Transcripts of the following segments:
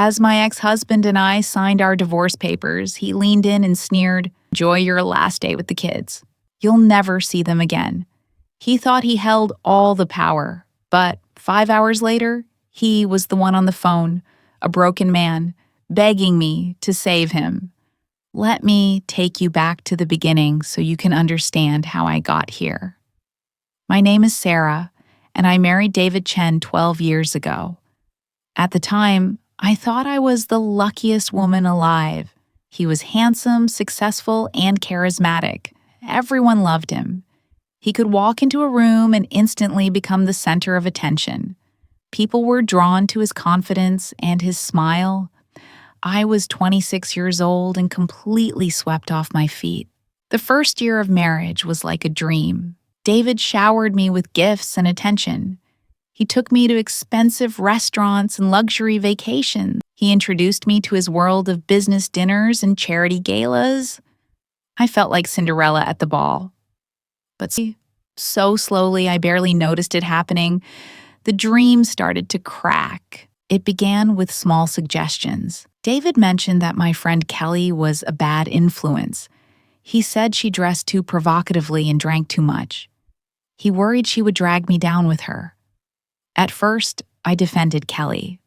As my ex-husband and I signed our divorce papers, he leaned in and sneered, "Enjoy your last day with the kids. You'll never see them again." He thought he held all the power, but 5 hours later, he was the one on the phone, a broken man, begging me to save him. Let me take you back to the beginning so you can understand how I got here. My name is Sarah, and I married David Chen 12 years ago. At the time, I thought I was the luckiest woman alive. He was handsome, successful, and charismatic. Everyone loved him. He could walk into a room and instantly become the center of attention. People were drawn to his confidence and his smile. I was 26 years old and completely swept off my feet. The first year of marriage was like a dream. David showered me with gifts and attention. He took me to expensive restaurants and luxury vacations. He introduced me to his world of business dinners and charity galas. I felt like Cinderella at the ball. But so slowly, I barely noticed it happening. The dream started to crack. It began with small suggestions. David mentioned that my friend Kelly was a bad influence. He said she dressed too provocatively and drank too much. He worried she would drag me down with her. At first, I defended Kelly.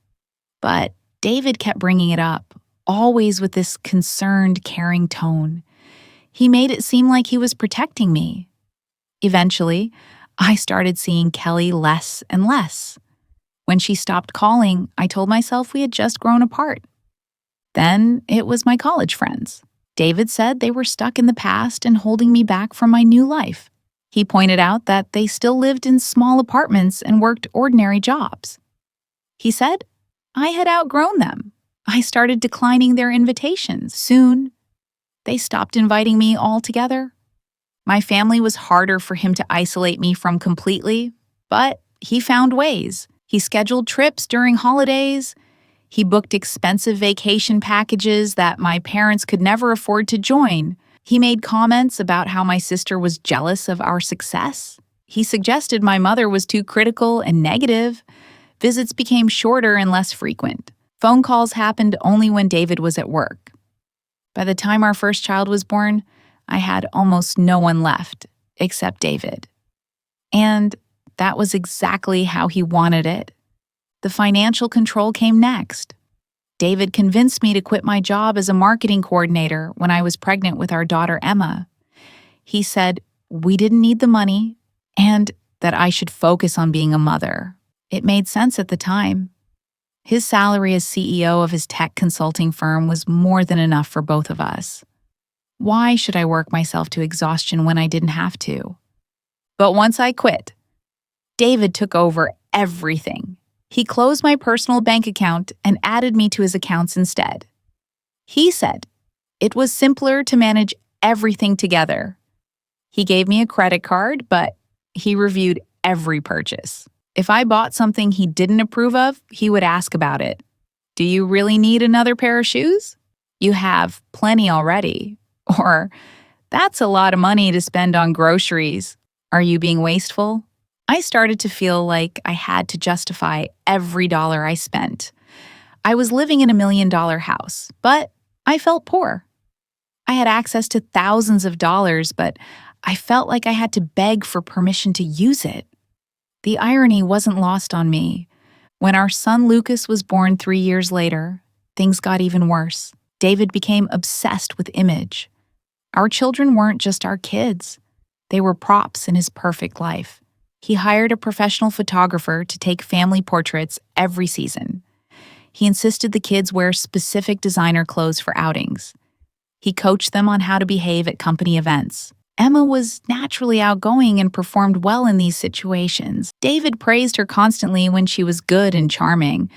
But David kept bringing it up, always with this concerned, caring tone. He made it seem like he was protecting me. Eventually, I started seeing Kelly less and less. When she stopped calling, I told myself we had just grown apart. Then it was my college friends. David said they were stuck in the past and holding me back from my new life. He pointed out that they still lived in small apartments and worked ordinary jobs. He said I had outgrown them. I started declining their invitations. Soon, they stopped inviting me altogether. My family was harder for him to isolate me from completely, but he found ways. He scheduled trips during holidays. He booked expensive vacation packages that my parents could never afford to join. He made comments about how my sister was jealous of our success. He suggested my mother was too critical and negative. Visits became shorter and less frequent. Phone calls happened only when David was at work. By the time our first child was born, I had almost no one left, except David. And that was exactly how he wanted it. The financial control came next. David convinced me to quit my job as a marketing coordinator when I was pregnant with our daughter Emma. He said we didn't need the money and that I should focus on being a mother. It made sense at the time. His salary as CEO of his tech consulting firm was more than enough for both of us. Why should I work myself to exhaustion when I didn't have to? But once I quit, David took over everything. He closed my personal bank account and added me to his accounts instead. He said it was simpler to manage everything together. He gave me a credit card, but he reviewed every purchase. If I bought something he didn't approve of, he would ask about it. Do you really need another pair of shoes? You have plenty already. Or, that's a lot of money to spend on groceries. Are you being wasteful? I started to feel like I had to justify every dollar I spent. I was living in $1 million house, but I felt poor. I had access to thousands of dollars, but I felt like I had to beg for permission to use it. The irony wasn't lost on me. When our son Lucas was born 3 years later, things got even worse. David became obsessed with image. Our children weren't just our kids. They were props in his perfect life. He hired a professional photographer to take family portraits every season. He insisted the kids wear specific designer clothes for outings. He coached them on how to behave at company events. Emma was naturally outgoing and performed well in these situations. David praised her constantly when she was good and charming.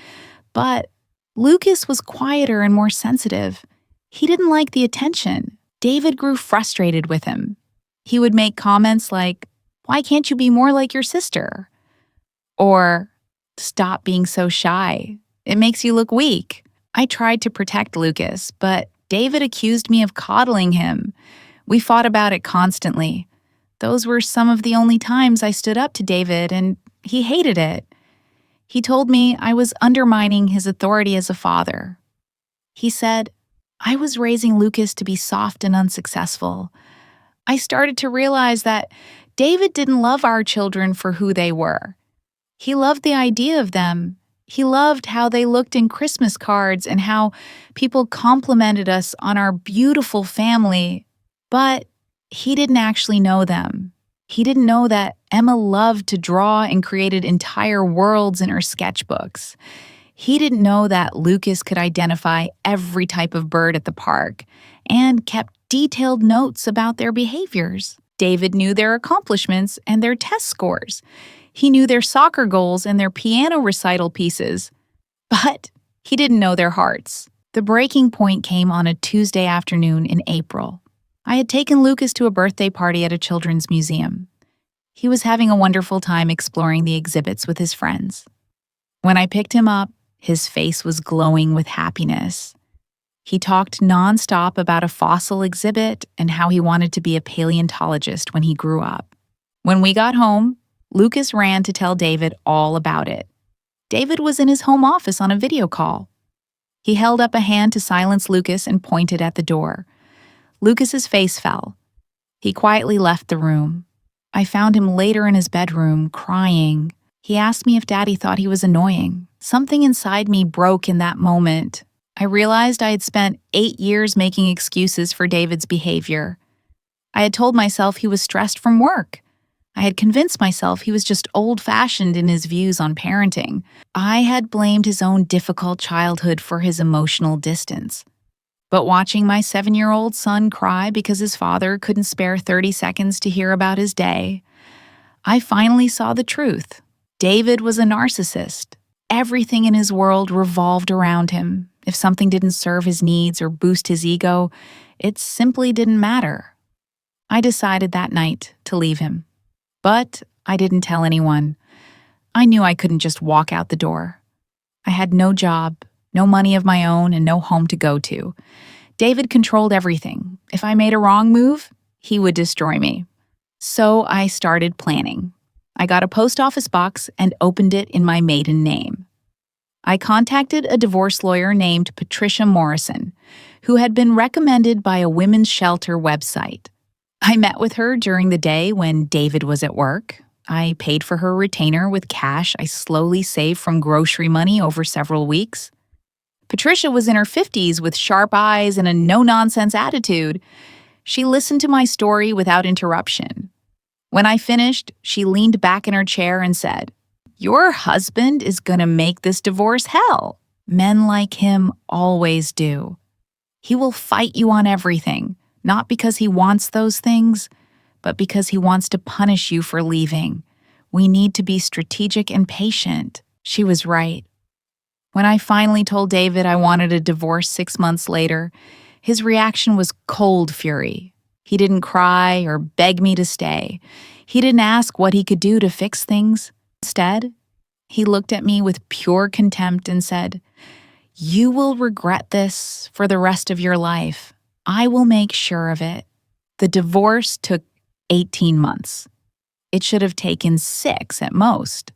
But Lucas was quieter and more sensitive. He didn't like the attention. David grew frustrated with him. He would make comments like, "Why can't you be more like your sister?" Or, "Stop being so shy. It makes you look weak." I tried to protect Lucas, but David accused me of coddling him. We fought about it constantly. Those were some of the only times I stood up to David, and he hated it. He told me I was undermining his authority as a father. He said, I was raising Lucas to be soft and unsuccessful. I started to realize that David didn't love our children for who they were. He loved the idea of them. He loved how they looked in Christmas cards and how people complimented us on our beautiful family. But he didn't actually know them. He didn't know that Emma loved to draw and created entire worlds in her sketchbooks. He didn't know that Lucas could identify every type of bird at the park and kept detailed notes about their behaviors. David knew their accomplishments and their test scores. He knew their soccer goals and their piano recital pieces. But he didn't know their hearts. The breaking point came on a Tuesday afternoon in April. I had taken Lucas to a birthday party at a children's museum. He was having a wonderful time exploring the exhibits with his friends. When I picked him up, his face was glowing with happiness. He talked nonstop about a fossil exhibit and how he wanted to be a paleontologist when he grew up. When we got home, Lucas ran to tell David all about it. David was in his home office on a video call. He held up a hand to silence Lucas and pointed at the door. Lucas's face fell. He quietly left the room. I found him later in his bedroom, crying. He asked me if Daddy thought he was annoying. Something inside me broke in that moment. I realized I had spent 8 years making excuses for David's behavior. I had told myself he was stressed from work. I had convinced myself he was just old-fashioned in his views on parenting. I had blamed his own difficult childhood for his emotional distance. But watching my 7-year-old son cry because his father couldn't spare 30 seconds to hear about his day, I finally saw the truth. David was a narcissist. Everything in his world revolved around him. If something didn't serve his needs or boost his ego, it simply didn't matter. I decided that night to leave him. But I didn't tell anyone. I knew I couldn't just walk out the door. I had no job, no money of my own, and no home to go to. David controlled everything. If I made a wrong move, he would destroy me. So I started planning. I got a post office box and opened it in my maiden name. I contacted a divorce lawyer named Patricia Morrison, who had been recommended by a women's shelter website. I met with her during the day when David was at work. I paid for her retainer with cash I slowly saved from grocery money over several weeks. Patricia was in her 50s with sharp eyes and a no-nonsense attitude. She listened to my story without interruption. When I finished, she leaned back in her chair and said, "Your husband is going to make this divorce hell. Men like him always do. He will fight you on everything, not because he wants those things, but because he wants to punish you for leaving. We need to be strategic and patient." She was right. When I finally told David I wanted a divorce 6 months later, his reaction was cold fury. He didn't cry or beg me to stay. He didn't ask what he could do to fix things. Instead, he looked at me with pure contempt and said, "You will regret this for the rest of your life. I will make sure of it." The divorce took 18 months. It should have taken 6 at most.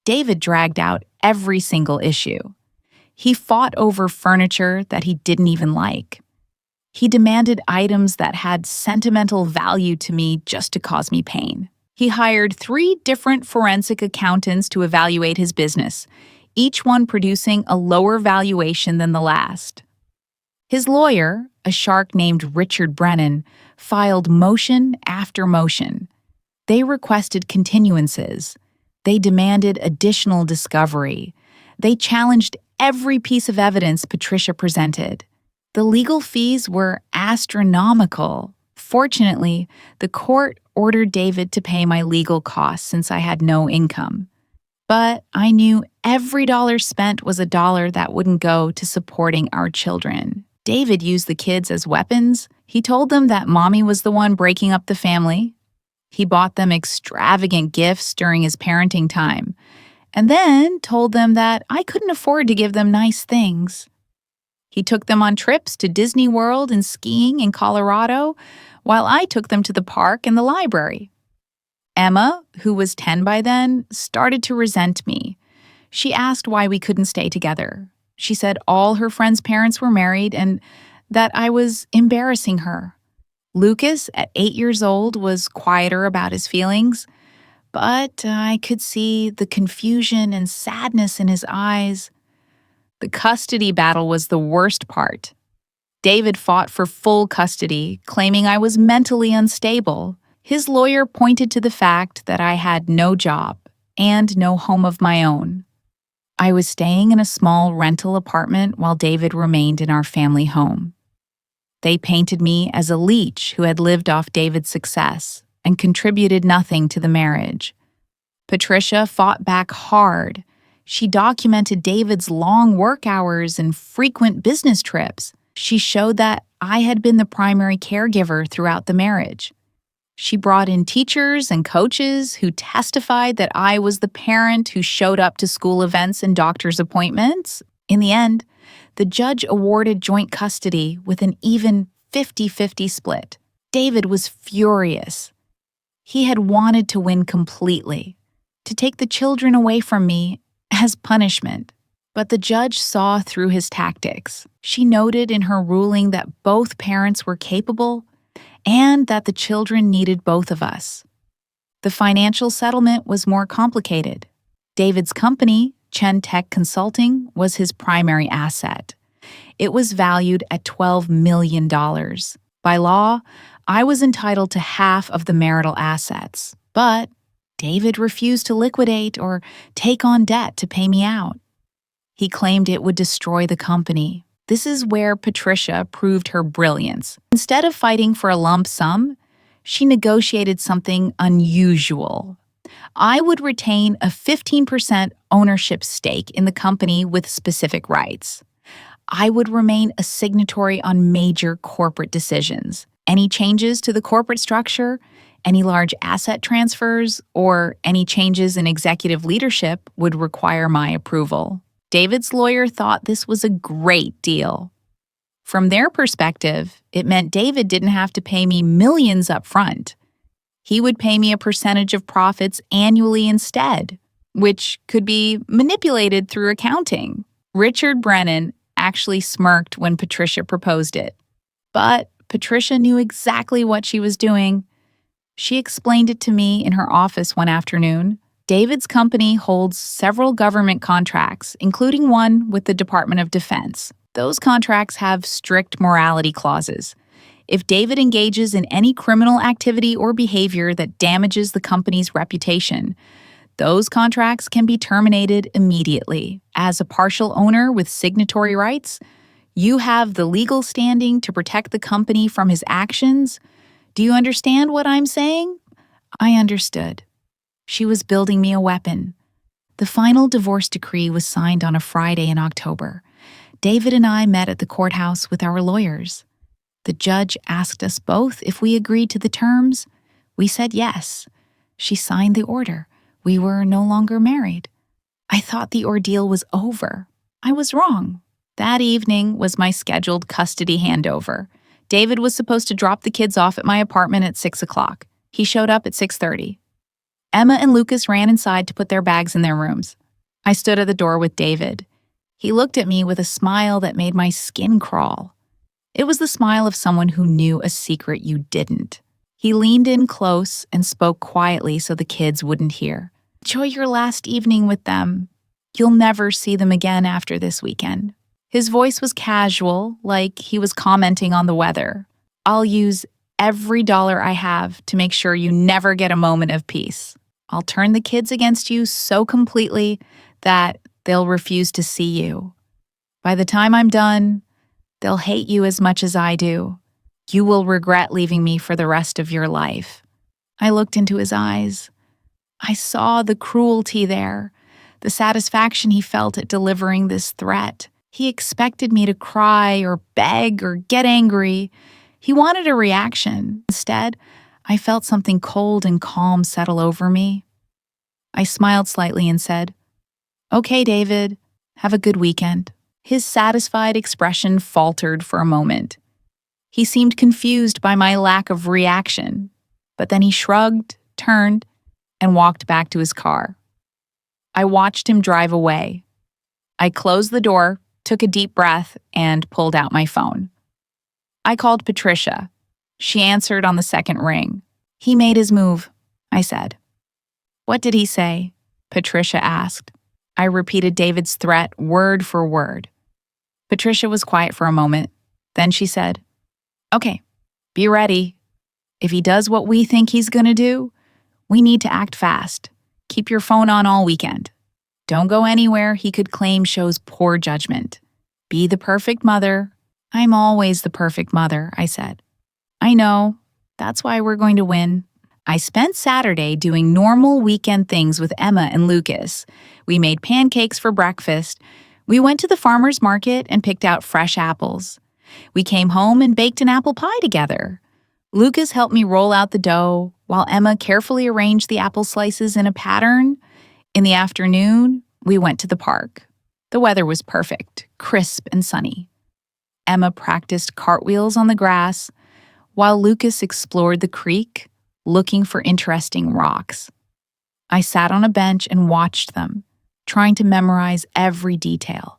David dragged out every single issue. He fought over furniture that he didn't even like. He demanded items that had sentimental value to me just to cause me pain. He hired 3 different forensic accountants to evaluate his business, each one producing a lower valuation than the last. His lawyer, a shark named Richard Brennan, filed motion after motion. They requested continuances. They demanded additional discovery. They challenged every piece of evidence Patricia presented. The legal fees were astronomical. Fortunately, the court ordered David to pay my legal costs since I had no income. But I knew every dollar spent was a dollar that wouldn't go to supporting our children. David used the kids as weapons. He told them that Mommy was the one breaking up the family. He bought them extravagant gifts during his parenting time, and then told them that I couldn't afford to give them nice things. He took them on trips to Disney World and skiing in Colorado, while I took them to the park and the library. Emma, who was 10 by then, started to resent me. She asked why we couldn't stay together. She said all her friends' parents were married and that I was embarrassing her. Lucas, at 8 years old, was quieter about his feelings, but I could see the confusion and sadness in his eyes. The custody battle was the worst part. David fought for full custody, claiming I was mentally unstable. His lawyer pointed to the fact that I had no job and no home of my own. I was staying in a small rental apartment while David remained in our family home. They painted me as a leech who had lived off David's success and contributed nothing to the marriage. Patricia fought back hard. She documented David's long work hours and frequent business trips. She showed that I had been the primary caregiver throughout the marriage. She brought in teachers and coaches who testified that I was the parent who showed up to school events and doctor's appointments. In the end, the judge awarded joint custody with an even 50-50 split. David was furious. He had wanted to win completely, to take the children away from me as punishment. But the judge saw through his tactics. She noted in her ruling that both parents were capable and that the children needed both of us. The financial settlement was more complicated. David's company, Chen Tech Consulting, was his primary asset. It was valued at $12 million. By law, I was entitled to half of the marital assets, but David refused to liquidate or take on debt to pay me out. He claimed it would destroy the company. This is where Patricia proved her brilliance. Instead of fighting for a lump sum, she negotiated something unusual. I would retain a 15% ownership stake in the company with specific rights. I would remain a signatory on major corporate decisions. Any changes to the corporate structure, any large asset transfers, or any changes in executive leadership would require my approval. David's lawyer thought this was a great deal. From their perspective, it meant David didn't have to pay me millions up front. He would pay me a percentage of profits annually instead, which could be manipulated through accounting. Richard Brennan actually smirked when Patricia proposed it. But Patricia knew exactly what she was doing. She explained it to me in her office one afternoon. David's company holds several government contracts, including one with the Department of Defense. Those contracts have strict morality clauses. If David engages in any criminal activity or behavior that damages the company's reputation, those contracts can be terminated immediately. As a partial owner with signatory rights, you have the legal standing to protect the company from his actions. Do you understand what I'm saying? I understood. She was building me a weapon. The final divorce decree was signed on a Friday in October. David and I met at the courthouse with our lawyers. The judge asked us both if we agreed to the terms. We said yes. She signed the order. We were no longer married. I thought the ordeal was over. I was wrong. That evening was my scheduled custody handover. David was supposed to drop the kids off at my apartment at 6 o'clock. He showed up at 6:30. Emma and Lucas ran inside to put their bags in their rooms. I stood at the door with David. He looked at me with a smile that made my skin crawl. It was the smile of someone who knew a secret you didn't. He leaned in close and spoke quietly so the kids wouldn't hear. Enjoy your last evening with them. You'll never see them again after this weekend. His voice was casual, like he was commenting on the weather. I'll use every dollar I have to make sure you never get a moment of peace. I'll turn the kids against you so completely that they'll refuse to see you. By the time I'm done, they'll hate you as much as I do. You will regret leaving me for the rest of your life. I looked into his eyes. I saw the cruelty there, the satisfaction he felt at delivering this threat. He expected me to cry or beg or get angry. He wanted a reaction. Instead, I felt something cold and calm settle over me. I smiled slightly and said, "Okay, David, have a good weekend." His satisfied expression faltered for a moment. He seemed confused by my lack of reaction, but then he shrugged, turned, and walked back to his car. I watched him drive away. I closed the door, took a deep breath, and pulled out my phone. I called Patricia. She answered on the second ring. "He made his move," I said. "What did he say?" Patricia asked. I repeated David's threat word for word. Patricia was quiet for a moment. Then she said, "Okay, be ready. If he does what we think he's going to do, we need to act fast. Keep your phone on all weekend. Don't go anywhere he could claim shows poor judgment. Be the perfect mother." "I'm always the perfect mother," I said. "I know. That's why we're going to win." I spent Saturday doing normal weekend things with Emma and Lucas. We made pancakes for breakfast. We went to the farmer's market and picked out fresh apples. We came home and baked an apple pie together. Lucas helped me roll out the dough, while Emma carefully arranged the apple slices in a pattern. In the afternoon, we went to the park. The weather was perfect, crisp and sunny. Emma practiced cartwheels on the grass, while Lucas explored the creek, looking for interesting rocks. I sat on a bench and watched them, trying to memorize every detail.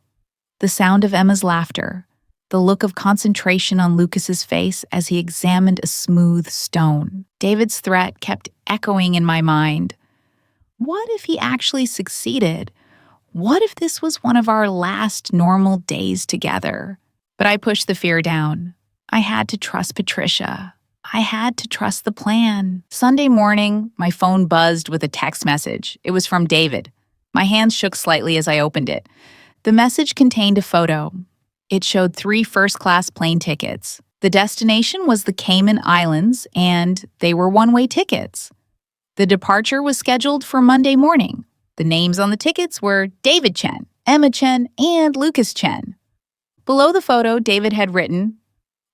The sound of Emma's laughter, the look of concentration on Lucas's face as he examined a smooth stone. David's threat kept echoing in my mind. What if he actually succeeded? What if this was one of our last normal days together? But I pushed the fear down. I had to trust Patricia. I had to trust the plan. Sunday morning, my phone buzzed with a text message. It was from David. My hands shook slightly as I opened it. The message contained a photo. It showed 3 first-class plane tickets. The destination was the Cayman Islands, and they were one-way tickets. The departure was scheduled for Monday morning. The names on the tickets were David Chen, Emma Chen, and Lucas Chen. Below the photo, David had written,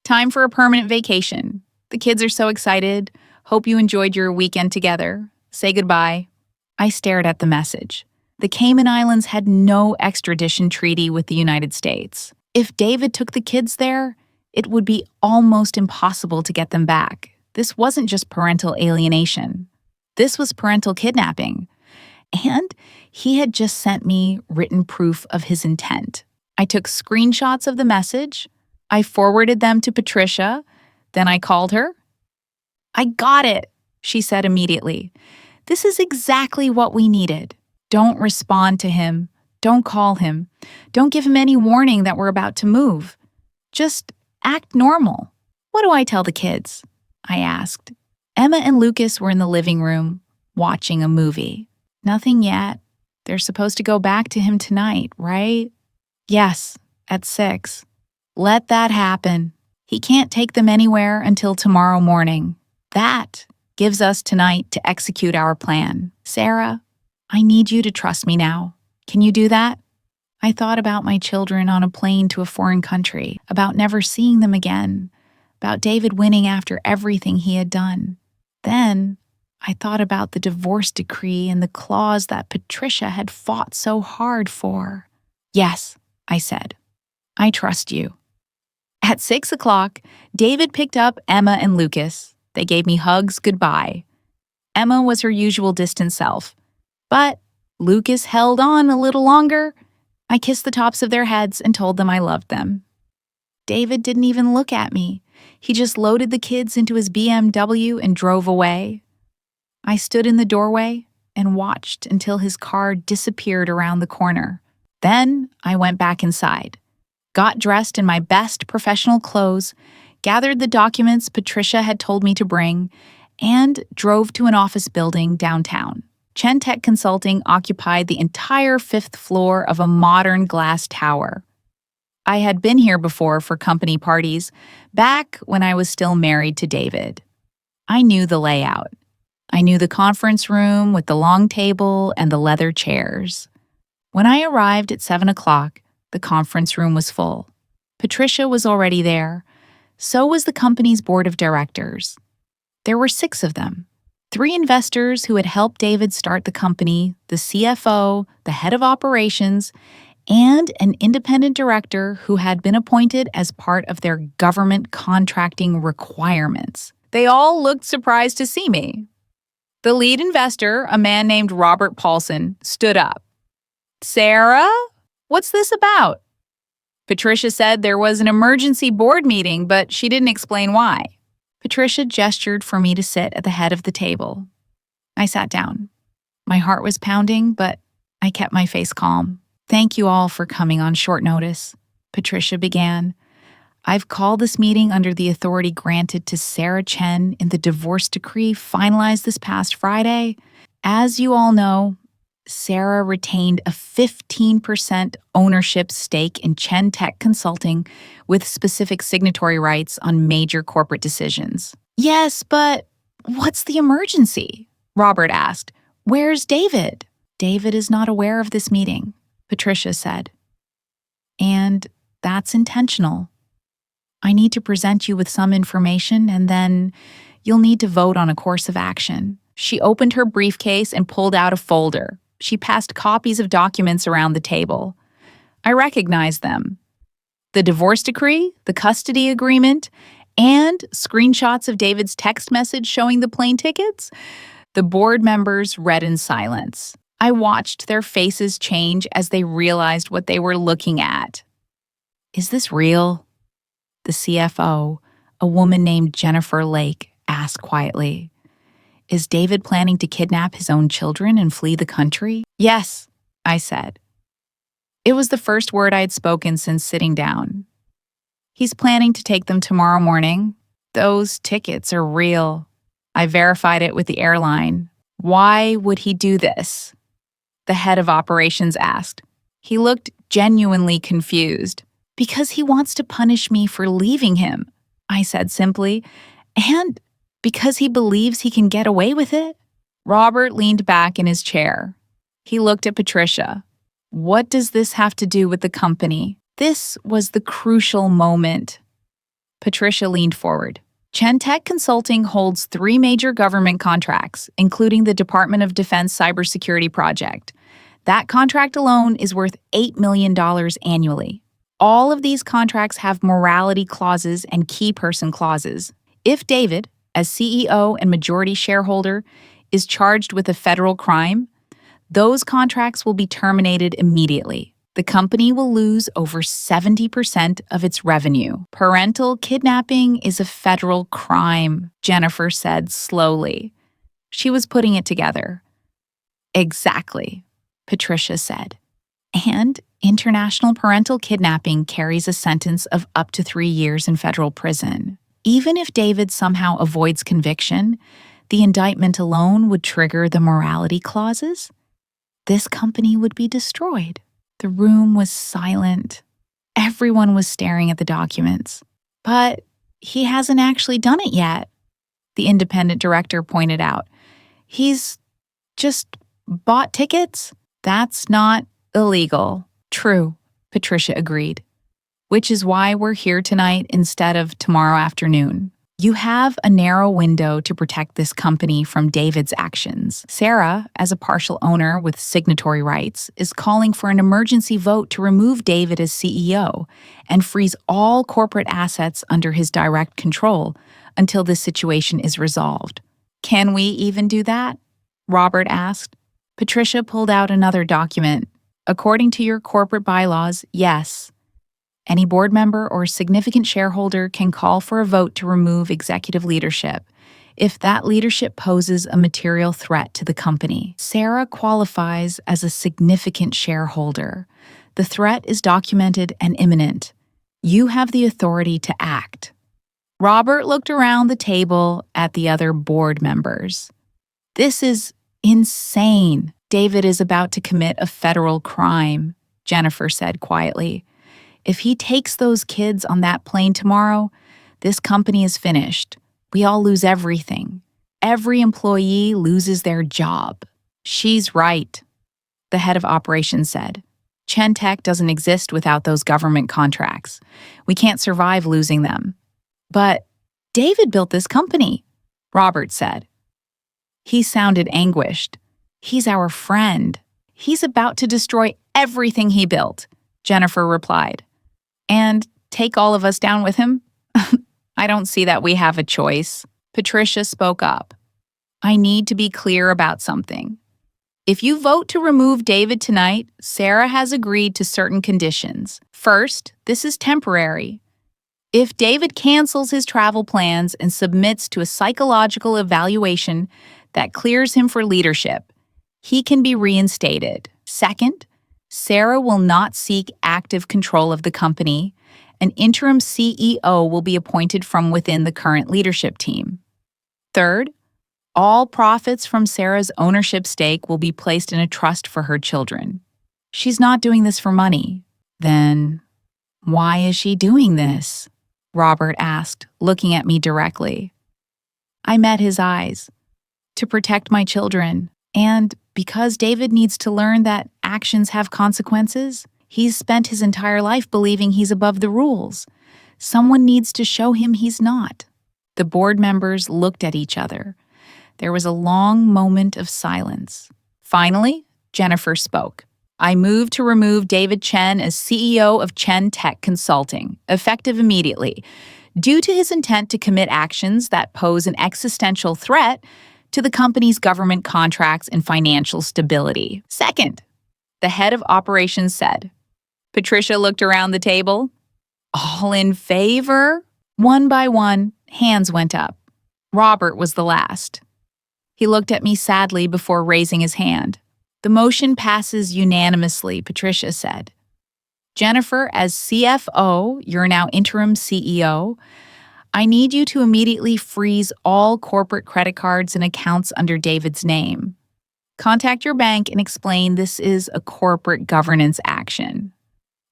"Time for a permanent vacation. The kids are so excited. Hope you enjoyed your weekend together. Say goodbye." I stared at the message. The Cayman Islands had no extradition treaty with the United States. If David took the kids there, it would be almost impossible to get them back. This wasn't just parental alienation. This was parental kidnapping. And he had just sent me written proof of his intent. I took screenshots of the message. I forwarded them to Patricia. Then I called her. "I got it," she said immediately. "This is exactly what we needed. Don't respond to him. Don't call him. Don't give him any warning that we're about to move. Just act normal." "What do I tell the kids?" I asked. Emma and Lucas were in the living room, watching a movie. "Nothing yet. They're supposed to go back to him tonight, right?" "Yes, at 6. Let that happen. He can't take them anywhere until tomorrow morning. That gives us tonight to execute our plan. Sarah, I need you to trust me now. Can you do that?" I thought about my children on a plane to a foreign country, about never seeing them again, about David winning after everything he had done. Then I thought about the divorce decree and the clause that Patricia had fought so hard for. "Yes," I said. "I trust you." At 6 o'clock, David picked up Emma and Lucas. They gave me hugs goodbye. Emma was her usual distant self, but Lucas held on a little longer. I kissed the tops of their heads and told them I loved them. David didn't even look at me. He just loaded the kids into his BMW and drove away. I stood in the doorway and watched until his car disappeared around the corner. Then I went back inside, got dressed in my best professional clothes, gathered the documents Patricia had told me to bring, and drove to an office building downtown. Chen Tech Consulting occupied the entire 5th floor of a modern glass tower. I had been here before for company parties, back when I was still married to David. I knew the layout. I knew the conference room with the long table and the leather chairs. When I arrived at 7 o'clock, the conference room was full. Patricia was already there. So was the company's board of directors. There were 6 of them. 3 investors who had helped David start the company, the CFO, the head of operations, and an independent director who had been appointed as part of their government contracting requirements. They all looked surprised to see me. The lead investor, a man named Robert Paulson, stood up. Sarah? What's this about? Patricia said there was an emergency board meeting, but she didn't explain why. Patricia gestured for me to sit at the head of the table. I sat down. My heart was pounding, but I kept my face calm. Thank you all for coming on short notice, Patricia began. I've called this meeting under the authority granted to Sarah Chen in the divorce decree finalized this past Friday. As you all know, Sarah retained a 15% ownership stake in Chen Tech Consulting with specific signatory rights on major corporate decisions. Yes, but what's the emergency? Robert asked. Where's David? David is not aware of this meeting, Patricia said. And that's intentional. I need to present you with some information, and then you'll need to vote on a course of action. She opened her briefcase and pulled out a folder. She passed copies of documents around the table. I recognized them. The divorce decree, the custody agreement, and screenshots of David's text message showing the plane tickets. The board members read in silence. I watched their faces change as they realized what they were looking at. Is this real? The CFO, a woman named Jennifer Lake, asked quietly. Is David planning to kidnap his own children and flee the country? Yes, I said. It was the first word I had spoken since sitting down. He's planning to take them tomorrow morning. Those tickets are real. I verified it with the airline. Why would he do this? The head of operations asked. He looked genuinely confused. Because he wants to punish me for leaving him, I said simply, and because he believes he can get away with it. Robert leaned back in his chair. He looked at Patricia. What does this have to do with the company? This was the crucial moment. Patricia leaned forward. Chen Tech Consulting holds 3 major government contracts, including the Department of Defense cybersecurity project. That contract alone is worth $8 million annually. All of these contracts have morality clauses and key person clauses. If David, as CEO and majority shareholder, is charged with a federal crime, those contracts will be terminated immediately. The company will lose over 70% of its revenue. Parental kidnapping is a federal crime, Jennifer said slowly. She was putting it together. Exactly, Patricia said. And international parental kidnapping carries a sentence of up to 3 years in federal prison. Even if David somehow avoids conviction, the indictment alone would trigger the morality clauses. This company would be destroyed. The room was silent. Everyone was staring at the documents. But he hasn't actually done it yet, the independent director pointed out. He's just bought tickets? That's not illegal. True, Patricia agreed. Which is why we're here tonight instead of tomorrow afternoon. You have a narrow window to protect this company from David's actions. Sarah, as a partial owner with signatory rights, is calling for an emergency vote to remove David as CEO and freeze all corporate assets under his direct control until this situation is resolved. Can we even do that? Robert asked. Patricia pulled out another document. According to your corporate bylaws, yes. Any board member or significant shareholder can call for a vote to remove executive leadership if that leadership poses a material threat to the company. Sarah qualifies as a significant shareholder. The threat is documented and imminent. You have the authority to act. Robert looked around the table at the other board members. This is insane. David is about to commit a federal crime, Jennifer said quietly. If he takes those kids on that plane tomorrow, this company is finished. We all lose everything. Every employee loses their job. She's right, the head of operations said. Chen Tech doesn't exist without those government contracts. We can't survive losing them. But David built this company, Robert said. He sounded anguished. He's our friend. He's about to destroy everything he built, Jennifer replied. And take all of us down with him? I don't see that we have a choice. Patricia spoke up. I need to be clear about something. If you vote to remove David tonight, Sarah has agreed to certain conditions. First, this is temporary. If David cancels his travel plans and submits to a psychological evaluation that clears him for leadership, he can be reinstated. Second, Sarah will not seek active control of the company. An interim CEO will be appointed from within the current leadership team. Third, all profits from Sarah's ownership stake will be placed in a trust for her children. She's not doing this for money. Then, why is she doing this? Robert asked, looking at me directly. I met his eyes. To protect my children, and because David needs to learn that actions have consequences. He's spent his entire life believing he's above the rules. Someone needs to show him he's not. The board members looked at each other. There was a long moment of silence. Finally, Jennifer spoke. I move to remove David Chen as CEO of Chen Tech Consulting, effective immediately, due to his intent to commit actions that pose an existential threat to the company's government contracts and financial stability. Second, the head of operations said. Patricia looked around the table. All in favor? One by one, hands went up. Robert was the last. He looked at me sadly before raising his hand. The motion passes unanimously, Patricia said. Jennifer, as CFO, you're now interim CEO. I need you to immediately freeze all corporate credit cards and accounts under David's name. Contact your bank and explain this is a corporate governance action.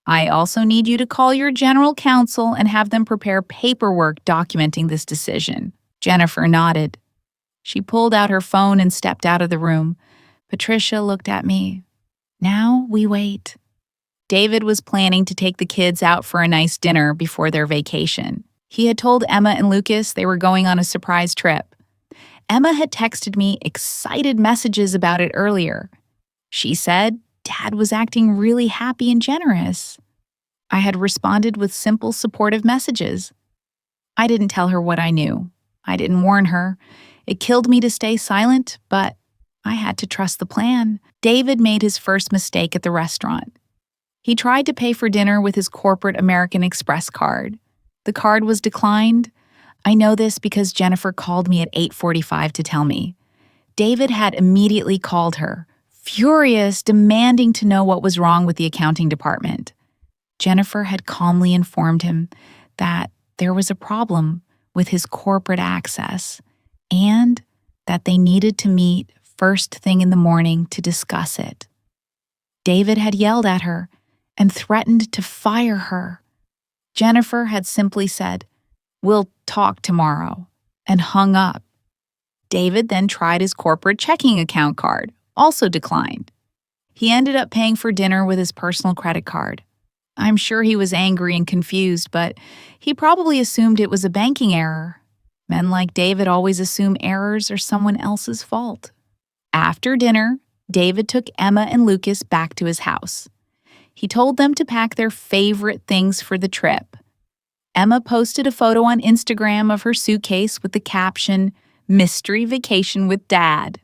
I also need you to call your general counsel and have them prepare paperwork documenting this decision. Jennifer nodded. She pulled out her phone and stepped out of the room. Patricia looked at me. Now we wait. David was planning to take the kids out for a nice dinner before their vacation. He had told Emma and Lucas they were going on a surprise trip. Emma had texted me excited messages about it earlier. She said Dad was acting really happy and generous. I had responded with simple, supportive messages. I didn't tell her what I knew. I didn't warn her. It killed me to stay silent, but I had to trust the plan. David made his first mistake at the restaurant. He tried to pay for dinner with his corporate American Express card. The card was declined. I know this because Jennifer called me at 8:45 to tell me. David had immediately called her, furious, demanding to know what was wrong with the accounting department. Jennifer had calmly informed him that there was a problem with his corporate access and that they needed to meet first thing in the morning to discuss it. David had yelled at her and threatened to fire her. Jennifer had simply said, "We'll talk tomorrow," and hung up. David then tried his corporate checking account card, also declined. He ended up paying for dinner with his personal credit card. I'm sure he was angry and confused, but he probably assumed it was a banking error. Men like David always assume errors are someone else's fault. After dinner, David took Emma and Lucas back to his house. He told them to pack their favorite things for the trip. Emma posted a photo on Instagram of her suitcase with the caption, "Mystery Vacation with Dad."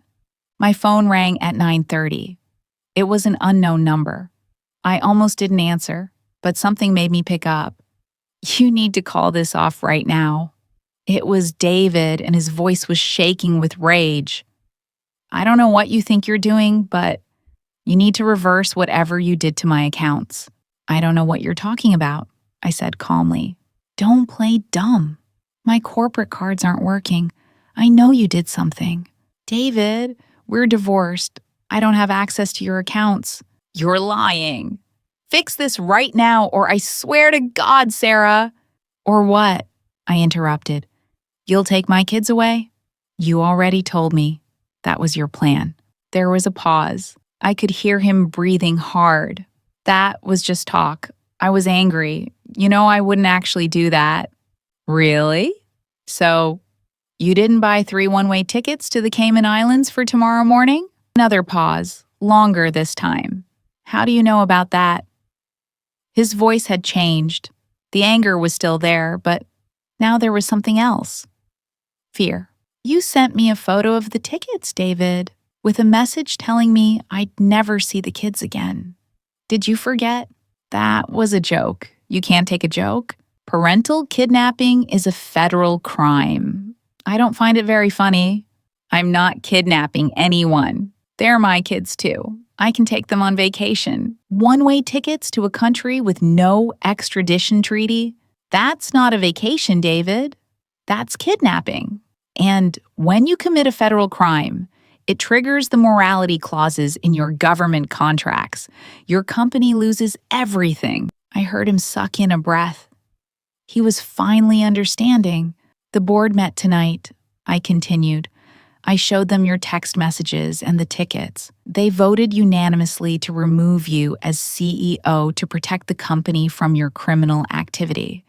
My phone rang at 9:30. It was an unknown number. I almost didn't answer, but something made me pick up. "You need to call this off right now." It was David, and his voice was shaking with rage. "I don't know what you think you're doing, but you need to reverse whatever you did to my accounts." "I don't know what you're talking about," I said calmly. "Don't play dumb. My corporate cards aren't working. I know you did something." "David, we're divorced. I don't have access to your accounts." "You're lying. Fix this right now, or I swear to God, Sarah." "Or what?" I interrupted. "You'll take my kids away?" "You already told me that was your plan." There was a pause. I could hear him breathing hard. "That was just talk. I was angry. You know I wouldn't actually do that." "Really? So you didn't buy 3 one-way tickets to the Cayman Islands for tomorrow morning?" Another pause, longer this time. "How do you know about that?" His voice had changed. The anger was still there, but now there was something else. Fear. "You sent me a photo of the tickets, David. with a message telling me I'd never see the kids again. Did you forget? That was a joke. You can't take a joke? Parental kidnapping is a federal crime. I don't find it very funny. I'm not kidnapping anyone. They're my kids too. I can take them on vacation. One-way tickets to a country with no extradition treaty? That's not a vacation, David. That's kidnapping. And when you commit a federal crime, it triggers the morality clauses in your government contracts. Your company loses everything. I heard him suck in a breath. He was finally understanding. The board met tonight, I continued. I showed them your text messages and the tickets. They voted unanimously to remove you as CEO to protect the company from your criminal activity.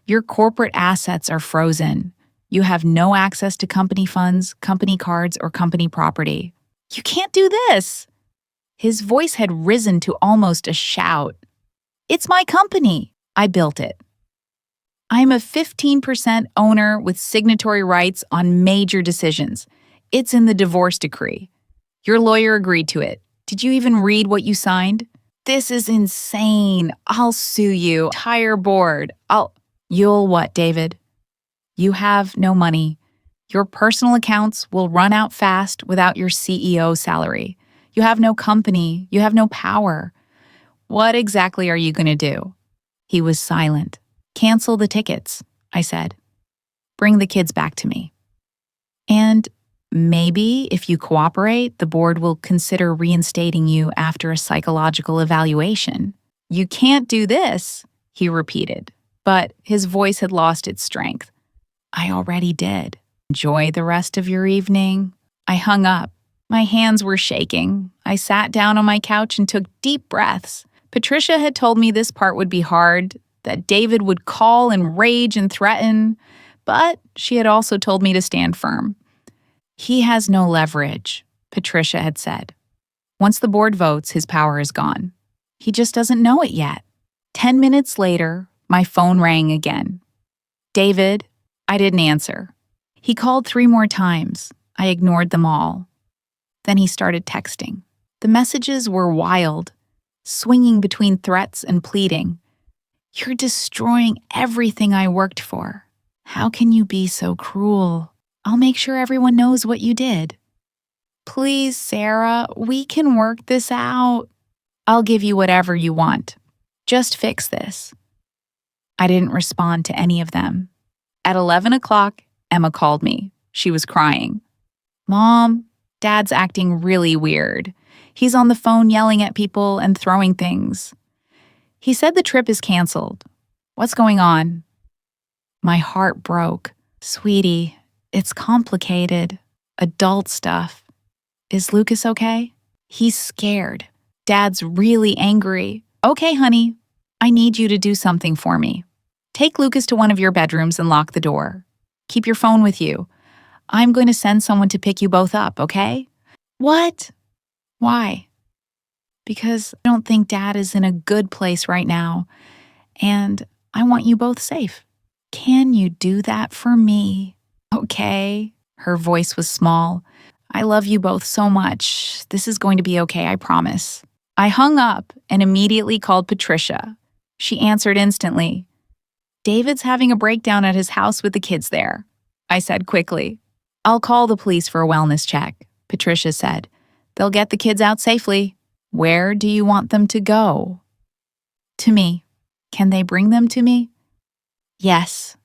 Your corporate assets are frozen. You have no access to company funds, company cards, or company property. You can't do this! His voice had risen to almost a shout. It's my company. I built it. I'm a 15% owner with signatory rights on major decisions. It's in the divorce decree. Your lawyer agreed to it. Did you even read what you signed? This is insane. I'll sue you. Entire board. You'll what, David? You have no money. Your personal accounts will run out fast without your CEO salary. You have no company. You have no power. What exactly are you going to do? He was silent. Cancel the tickets, I said. Bring the kids back to me. And maybe, if you cooperate, the board will consider reinstating you after a psychological evaluation. You can't do this, he repeated, but his voice had lost its strength. I already did. Enjoy the rest of your evening. I hung up. My hands were shaking. I sat down on my couch and took deep breaths. Patricia had told me this part would be hard, that David would call and rage and threaten, but she had also told me to stand firm. He has no leverage, Patricia had said. Once the board votes, his power is gone. He just doesn't know it yet. 10 minutes later, my phone rang again. David, I didn't answer. He called 3 more times. I ignored them all. Then he started texting. The messages were wild, swinging between threats and pleading. You're destroying everything I worked for. How can you be so cruel? I'll make sure everyone knows what you did. Please, Sarah, we can work this out. I'll give you whatever you want. Just fix this. I didn't respond to any of them. At 11 o'clock, Emma called me. She was crying. Mom, Dad's acting really weird. He's on the phone yelling at people and throwing things. He said the trip is canceled. What's going on? My heart broke. Sweetie, it's complicated. Adult stuff. Is Lucas okay? He's scared. Dad's really angry. Okay, honey, I need you to do something for me. Take Lucas to one of your bedrooms and lock the door. Keep your phone with you. I'm going to send someone to pick you both up, okay? What? Why? Because I don't think Dad is in a good place right now, and I want you both safe. Can you do that for me? Okay. Her voice was small. I love you both so much. This is going to be okay, I promise. I hung up and immediately called Patricia. She answered instantly. David's having a breakdown at his house with the kids there, I said quickly. I'll call the police for a wellness check, Patricia said. They'll get the kids out safely. Where do you want them to go? To me. Can they bring them to me? Yes.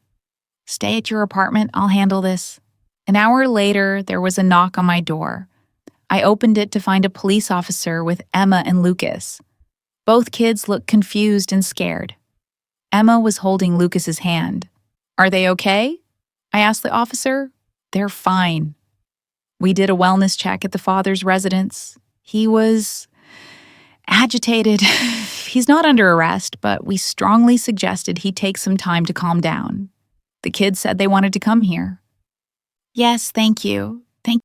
Stay at your apartment, I'll handle this. An hour later, there was a knock on my door. I opened it to find a police officer with Emma and Lucas. Both kids looked confused and scared. Emma was holding Lucas's hand. Are they okay? I asked the officer. They're fine. We did a wellness check at the father's residence. He was agitated. He's not under arrest, but we strongly suggested he take some time to calm down. The kids said they wanted to come here. Yes, thank you.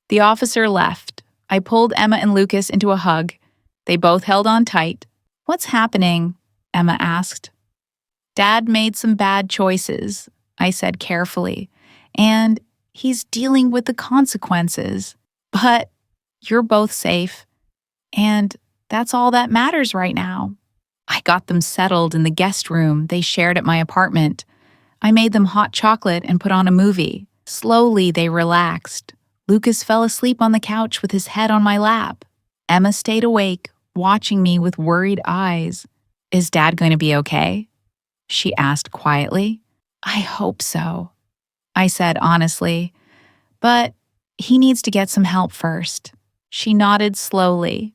The officer left. I pulled Emma and Lucas into a hug. They both held on tight. What's happening? Emma asked. Dad made some bad choices, I said carefully, and he's dealing with the consequences. But You're both safe, and that's all that matters right now. I got them settled in the guest room they shared at my apartment. I made them hot chocolate and put on a movie. Slowly, they relaxed. Lucas fell asleep on the couch with his head on my lap. Emma stayed awake, watching me with worried eyes. Is Dad going to be okay? She asked quietly. I hope so, I said honestly. But he needs to get some help first. She nodded slowly.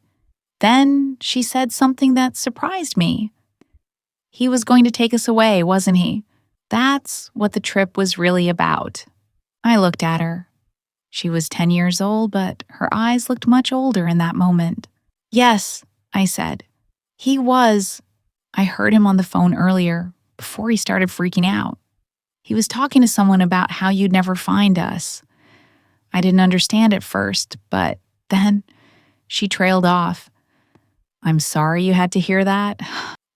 Then she said something that surprised me. He was going to take us away, wasn't he? That's what the trip was really about. I looked at her. She was 10 years old, but her eyes looked much older in that moment. Yes, I said. He was. I heard him on the phone earlier, before he started freaking out. He was talking to someone about how you'd never find us. I didn't understand at first, but then she trailed off. I'm sorry you had to hear that.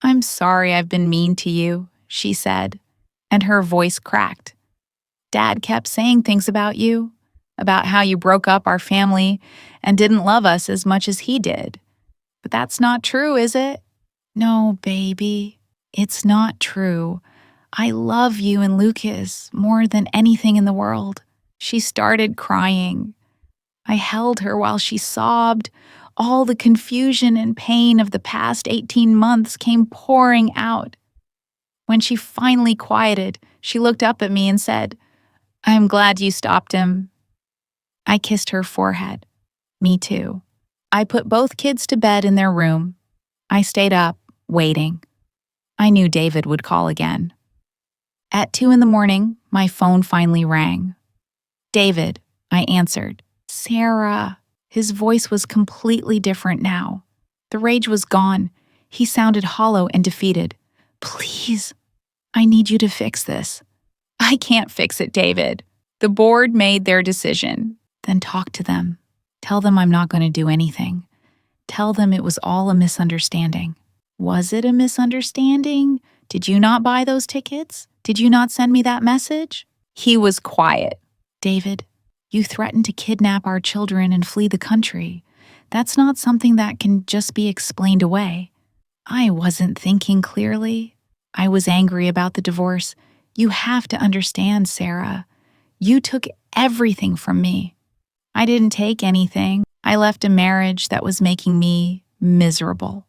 I'm sorry I've been mean to you, she said, and her voice cracked. Dad kept saying things about you, about how you broke up our family and didn't love us as much as he did. But that's not true, is it? No, baby, it's not true. I love you and Lucas more than anything in the world. She started crying. I held her while she sobbed. All the confusion and pain of the past 18 months came pouring out. When she finally quieted, she looked up at me and said, I'm glad you stopped him. I kissed her forehead. Me too. I put both kids to bed in their room. I stayed up, waiting. I knew David would call again. At 2 a.m, my phone finally rang. David, I answered. Sarah. His voice was completely different now. The rage was gone. He sounded hollow and defeated. Please, I need you to fix this. I can't fix it, David. The board made their decision. Then talk to them. Tell them I'm not going to do anything. Tell them it was all a misunderstanding. Was it a misunderstanding? Did you not buy those tickets? Did you not send me that message? He was quiet. David, you threatened to kidnap our children and flee the country. That's not something that can just be explained away. I wasn't thinking clearly. I was angry about the divorce. You have to understand, Sarah. You took everything from me. I didn't take anything. I left a marriage that was making me miserable.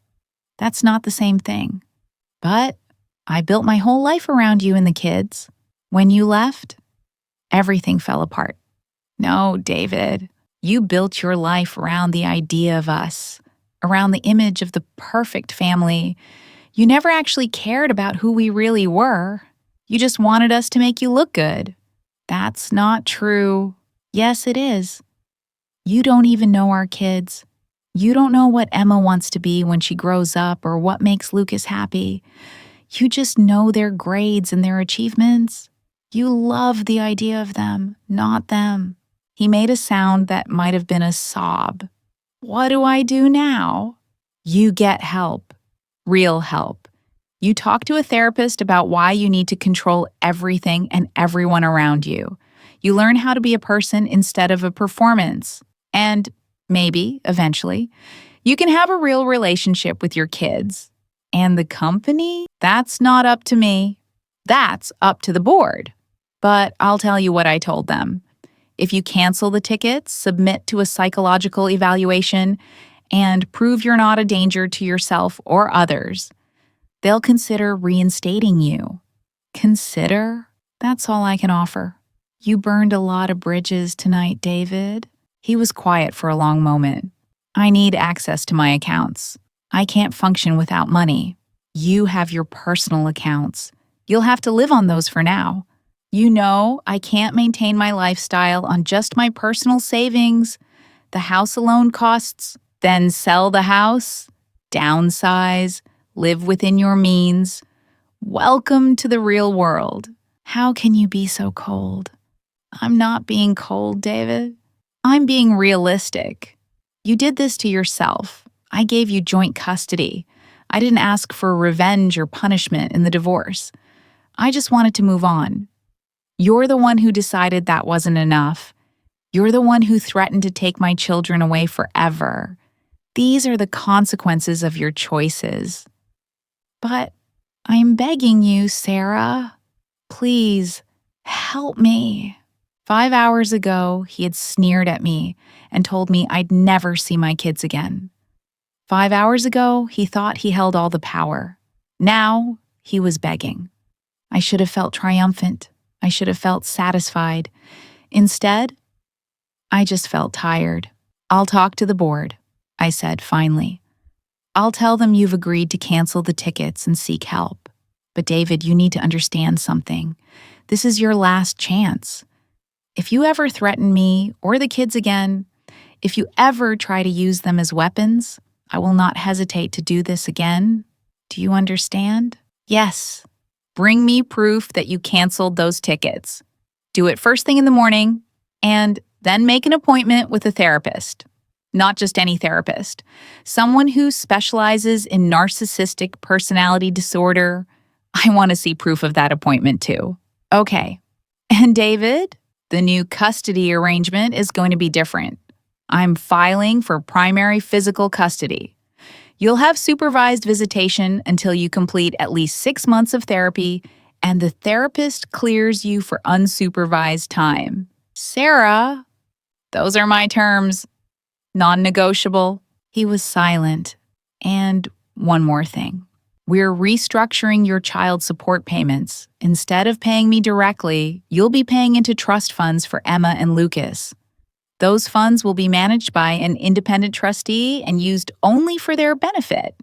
That's not the same thing. But I built my whole life around you and the kids. When you left, everything fell apart. No, David, you built your life around the idea of us, around the image of the perfect family. You never actually cared about who we really were. You just wanted us to make you look good. That's not true. Yes, it is. You don't even know our kids. You don't know what Emma wants to be when she grows up or what makes Lucas happy. You just know their grades and their achievements. You love the idea of them, not them. He made a sound that might have been a sob. What do I do now? You get help. Real help. You talk to a therapist about why you need to control everything and everyone around you. You learn how to be a person instead of a performance. And maybe, eventually, you can have a real relationship with your kids. And the company? That's not up to me. That's up to the board. But I'll tell you what I told them. If you cancel the tickets, submit to a psychological evaluation, and prove you're not a danger to yourself or others, they'll consider reinstating you. Consider? That's all I can offer. You burned a lot of bridges tonight, David. He was quiet for a long moment. I need access to my accounts. I can't function without money. You have your personal accounts. You'll have to live on those for now. You know I can't maintain my lifestyle on just my personal savings. The house alone costs, then sell the house, downsize, live within your means. Welcome to the real world. How can you be so cold? I'm not being cold, David. I'm being realistic. You did this to yourself. I gave you joint custody. I didn't ask for revenge or punishment in the divorce. I just wanted to move on. You're the one who decided that wasn't enough. You're the one who threatened to take my children away forever. These are the consequences of your choices. But I'm begging you, Sarah. Please, help me. 5 hours ago, he had sneered at me and told me I'd never see my kids again. 5 hours ago, he thought he held all the power. Now, he was begging. I should have felt triumphant. I should have felt satisfied. Instead, I just felt tired. I'll talk to the board, I said finally. I'll tell them you've agreed to cancel the tickets and seek help. But David, you need to understand something. This is your last chance. If you ever threaten me or the kids again, if you ever try to use them as weapons, I will not hesitate to do this again. Do you understand? Yes. Bring me proof that you canceled those tickets. Do it first thing in the morning, and then make an appointment with a therapist. Not just any therapist. Someone who specializes in narcissistic personality disorder. I want to see proof of that appointment too. Okay. And David, the new custody arrangement is going to be different. I'm filing for primary physical custody. You'll have supervised visitation until you complete at least 6 months of therapy, and the therapist clears you for unsupervised time. Sarah, those are my terms. Non-negotiable. He was silent. And one more thing. We're restructuring your child support payments. Instead of paying me directly, you'll be paying into trust funds for Emma and Lucas. Those funds will be managed by an independent trustee and used only for their benefit.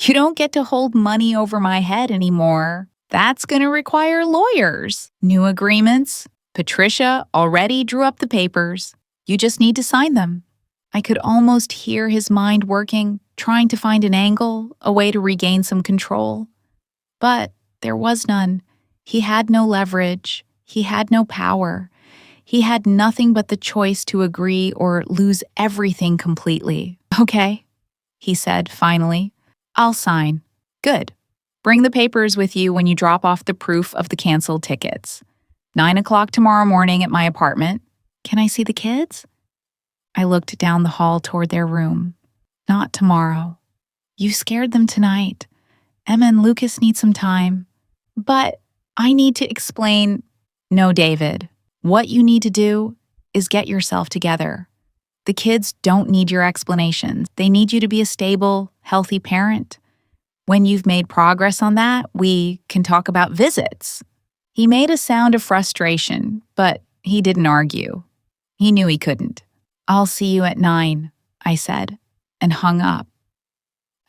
You don't get to hold money over my head anymore. That's going to require lawyers. New agreements. Patricia already drew up the papers. You just need to sign them. I could almost hear his mind working, trying to find an angle, a way to regain some control. But there was none. He had no leverage. He had no power. He had nothing but the choice to agree or lose everything completely. Okay, he said finally. I'll sign. Good. Bring the papers with you when you drop off the proof of the canceled tickets. 9 o'clock tomorrow morning at my apartment. Can I see the kids? I looked down the hall toward their room. Not tomorrow. You scared them tonight. Emma and Lucas need some time. But I need to explain. No, David. What you need to do is get yourself together. The kids don't need your explanations. They need you to be a stable, healthy parent. When you've made progress on that, we can talk about visits. He made a sound of frustration, but he didn't argue. He knew he couldn't. I'll see you at 9, I said, and hung up.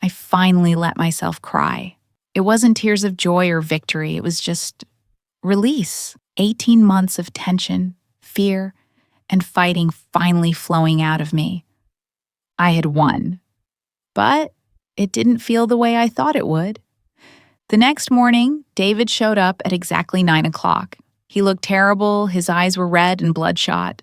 I finally let myself cry. It wasn't tears of joy or victory. It was just release. 18 months of tension, fear, and fighting finally flowing out of me. I had won. But it didn't feel the way I thought it would. The next morning, David showed up at exactly 9 o'clock. He looked terrible. His eyes were red and bloodshot.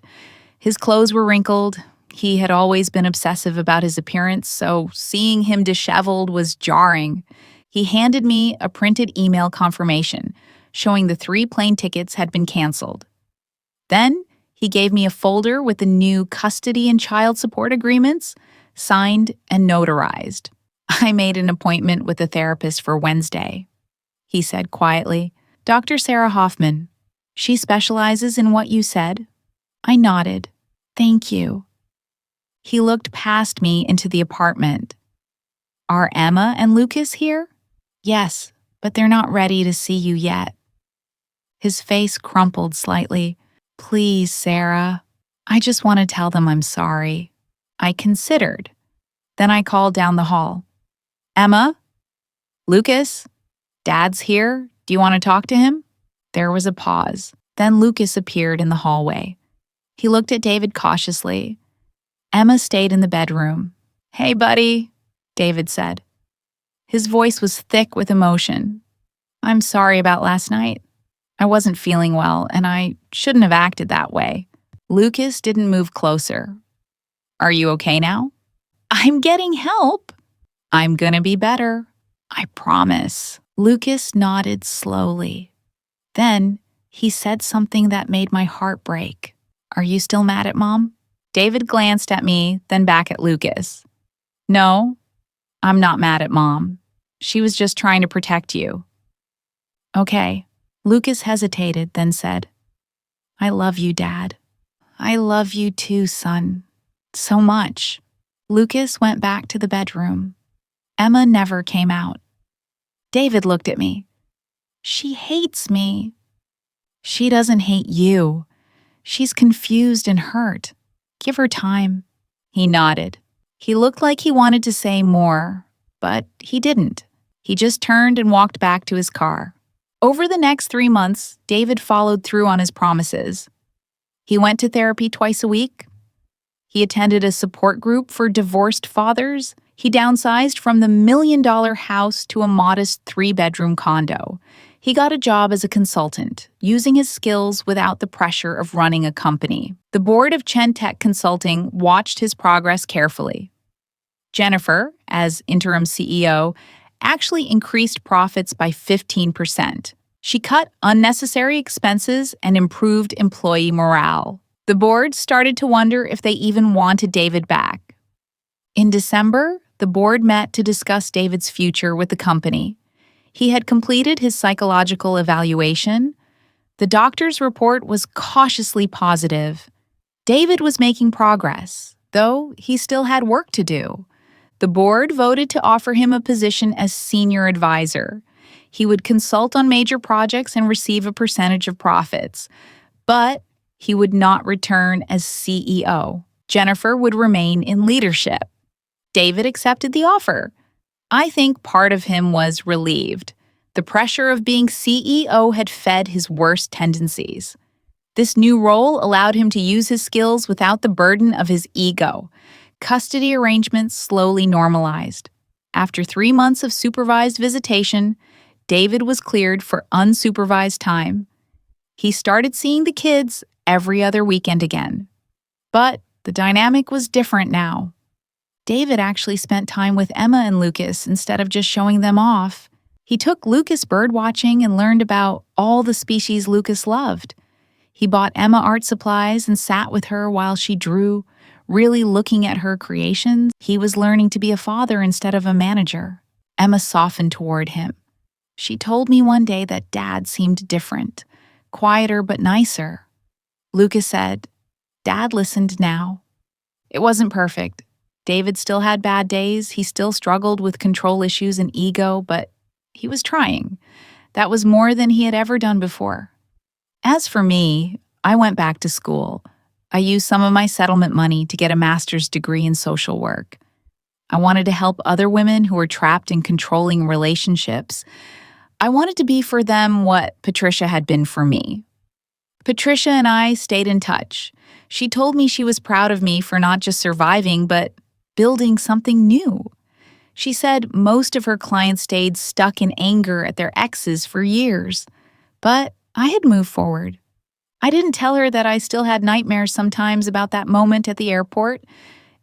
His clothes were wrinkled. He had always been obsessive about his appearance, so seeing him disheveled was jarring. He handed me a printed email confirmation showing the 3 plane tickets had been canceled. Then he gave me a folder with the new custody and child support agreements, signed and notarized. I made an appointment with a therapist for Wednesday. He said quietly, Dr. Sarah Hoffman. She specializes in what you said. I nodded. Thank you. He looked past me into the apartment. Are Emma and Lucas here? Yes, but they're not ready to see you yet. His face crumpled slightly. Please, Sarah. I just want to tell them I'm sorry. I considered. Then I called down the hall. Emma? Lucas? Dad's here. Do you want to talk to him? There was a pause. Then Lucas appeared in the hallway. He looked at David cautiously. Emma stayed in the bedroom. Hey, buddy, David said. His voice was thick with emotion. I'm sorry about last night. I wasn't feeling well, and I shouldn't have acted that way. Lucas didn't move closer. Are you okay now? I'm getting help. I'm gonna be better. I promise. Lucas nodded slowly. Then he said something that made my heart break. Are you still mad at Mom? David glanced at me, then back at Lucas. No, I'm not mad at Mom. She was just trying to protect you. Okay. Lucas hesitated, then said, I love you, Dad. I love you too, son. So much. Lucas went back to the bedroom. Emma never came out. David looked at me. She hates me. She doesn't hate you. She's confused and hurt. Give her time. He nodded. He looked like he wanted to say more, but he didn't. He just turned and walked back to his car. Over the next 3 months, David followed through on his promises. He went to therapy twice a week. He attended a support group for divorced fathers. He downsized from the $1 million house to a modest 3-bedroom condo. He got a job as a consultant, using his skills without the pressure of running a company. The board of Chen Tech Consulting watched his progress carefully. Jennifer, as interim CEO, actually increased profits by 15%. She cut unnecessary expenses and improved employee morale. The board started to wonder if they even wanted David back. In December, the board met to discuss David's future with the company. He had completed his psychological evaluation. The doctor's report was cautiously positive. David was making progress, though he still had work to do. The board voted to offer him a position as senior advisor. He would consult on major projects and receive a percentage of profits. But he would not return as CEO. Jennifer would remain in leadership. David accepted the offer. I think part of him was relieved. The pressure of being CEO had fed his worst tendencies. This new role allowed him to use his skills without the burden of his ego. Custody arrangements slowly normalized. After 3 months of supervised visitation, David was cleared for unsupervised time. He started seeing the kids every other weekend again. But the dynamic was different now. David actually spent time with Emma and Lucas instead of just showing them off. He took Lucas birdwatching and learned about all the species Lucas loved. He bought Emma art supplies and sat with her while she drew, really looking at her creations. He was learning to be a father instead of a manager. Emma softened toward him. She told me one day that Dad seemed different, quieter but nicer. Lucas said, Dad listened now. It wasn't perfect. David still had bad days. He still struggled with control issues and ego, but he was trying. That was more than he had ever done before. As for me, I went back to school. I used some of my settlement money to get a master's degree in social work. I wanted to help other women who were trapped in controlling relationships. I wanted to be for them what Patricia had been for me. Patricia and I stayed in touch. She told me she was proud of me for not just surviving, but building something new. She said most of her clients stayed stuck in anger at their exes for years. But I had moved forward. I didn't tell her that I still had nightmares sometimes about that moment at the airport,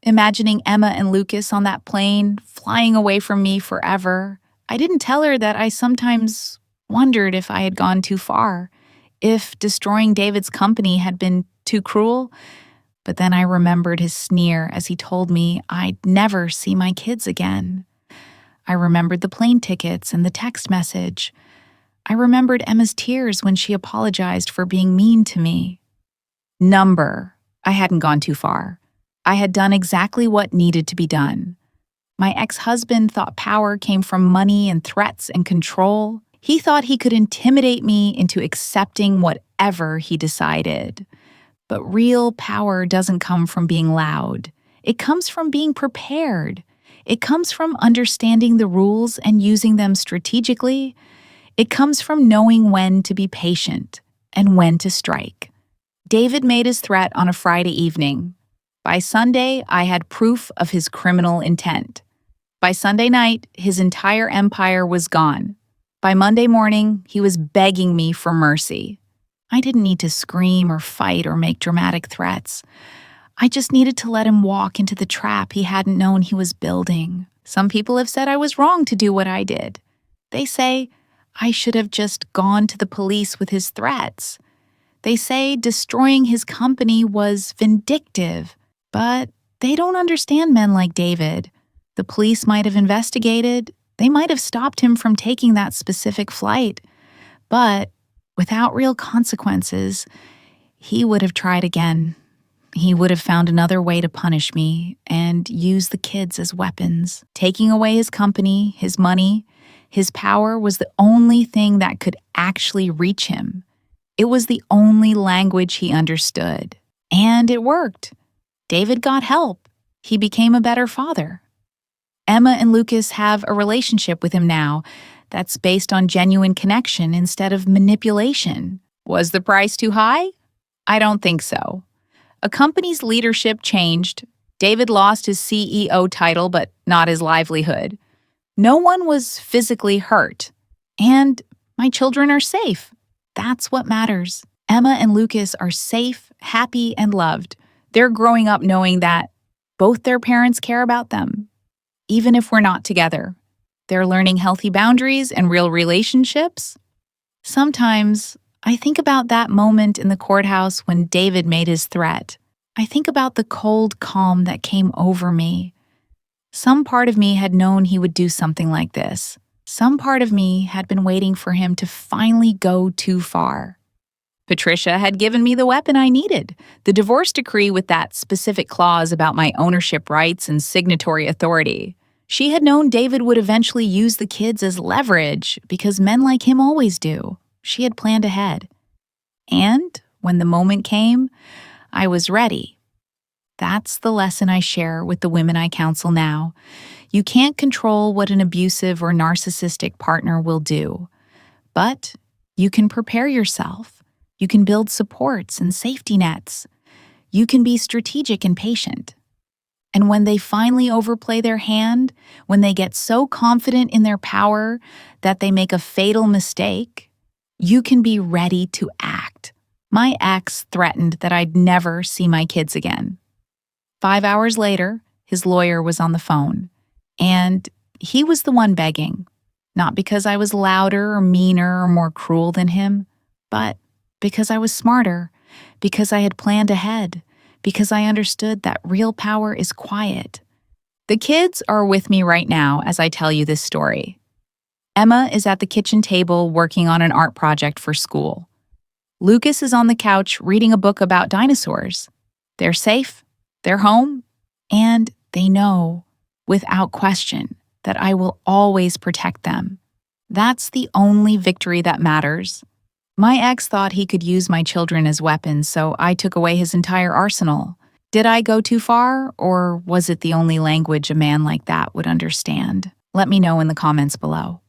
imagining Emma and Lucas on that plane, flying away from me forever. I didn't tell her that I sometimes wondered if I had gone too far, if destroying David's company had been too cruel. But then I remembered his sneer as he told me I'd never see my kids again. I remembered the plane tickets and the text message. I remembered Emma's tears when she apologized for being mean to me. I hadn't gone too far. I had done exactly what needed to be done. My ex-husband thought power came from money and threats and control. He thought he could intimidate me into accepting whatever he decided. But real power doesn't come from being loud. It comes from being prepared. It comes from understanding the rules and using them strategically. It comes from knowing when to be patient and when to strike. David made his threat on a Friday evening. By Sunday, I had proof of his criminal intent. By Sunday night, his entire empire was gone. By Monday morning, he was begging me for mercy. I didn't need to scream or fight or make dramatic threats. I just needed to let him walk into the trap he hadn't known he was building. Some people have said I was wrong to do what I did. They say I should have just gone to the police with his threats. They say destroying his company was vindictive, but they don't understand men like David. The police might have investigated, they might have stopped him from taking that specific flight, but without real consequences, he would have tried again. He would have found another way to punish me and use the kids as weapons. Taking away his company, his money, his power was the only thing that could actually reach him. It was the only language he understood. And it worked. David got help. He became a better father. Emma and Lucas have a relationship with him now that's based on genuine connection instead of manipulation. Was the price too high? I don't think so. A company's leadership changed. David lost his CEO title, but not his livelihood. No one was physically hurt. And my children are safe. That's what matters. Emma and Lucas are safe, happy, and loved. They're growing up knowing that both their parents care about them, even if we're not together. They're learning healthy boundaries and real relationships. Sometimes I think about that moment in the courthouse when David made his threat. I think about the cold calm that came over me. Some part of me had known he would do something like this. Some part of me had been waiting for him to finally go too far. Patricia had given me the weapon I needed, the divorce decree with that specific clause about my ownership rights and signatory authority. She had known David would eventually use the kids as leverage because men like him always do. She had planned ahead. And when the moment came, I was ready. That's the lesson I share with the women I counsel now. You can't control what an abusive or narcissistic partner will do, but you can prepare yourself. You can build supports and safety nets. You can be strategic and patient. And when they finally overplay their hand, when they get so confident in their power that they make a fatal mistake, you can be ready to act. My ex threatened that I'd never see my kids again. 5 hours later, his lawyer was on the phone, and he was the one begging, not because I was louder or meaner or more cruel than him, but because I was smarter, because I had planned ahead, because I understood that real power is quiet. The kids are with me right now as I tell you this story. Emma is at the kitchen table working on an art project for school. Lucas is on the couch reading a book about dinosaurs. They're safe, they're home, and they know, without question, that I will always protect them. That's the only victory that matters. My ex thought he could use my children as weapons, so I took away his entire arsenal. Did I go too far, or was it the only language a man like that would understand? Let me know in the comments below.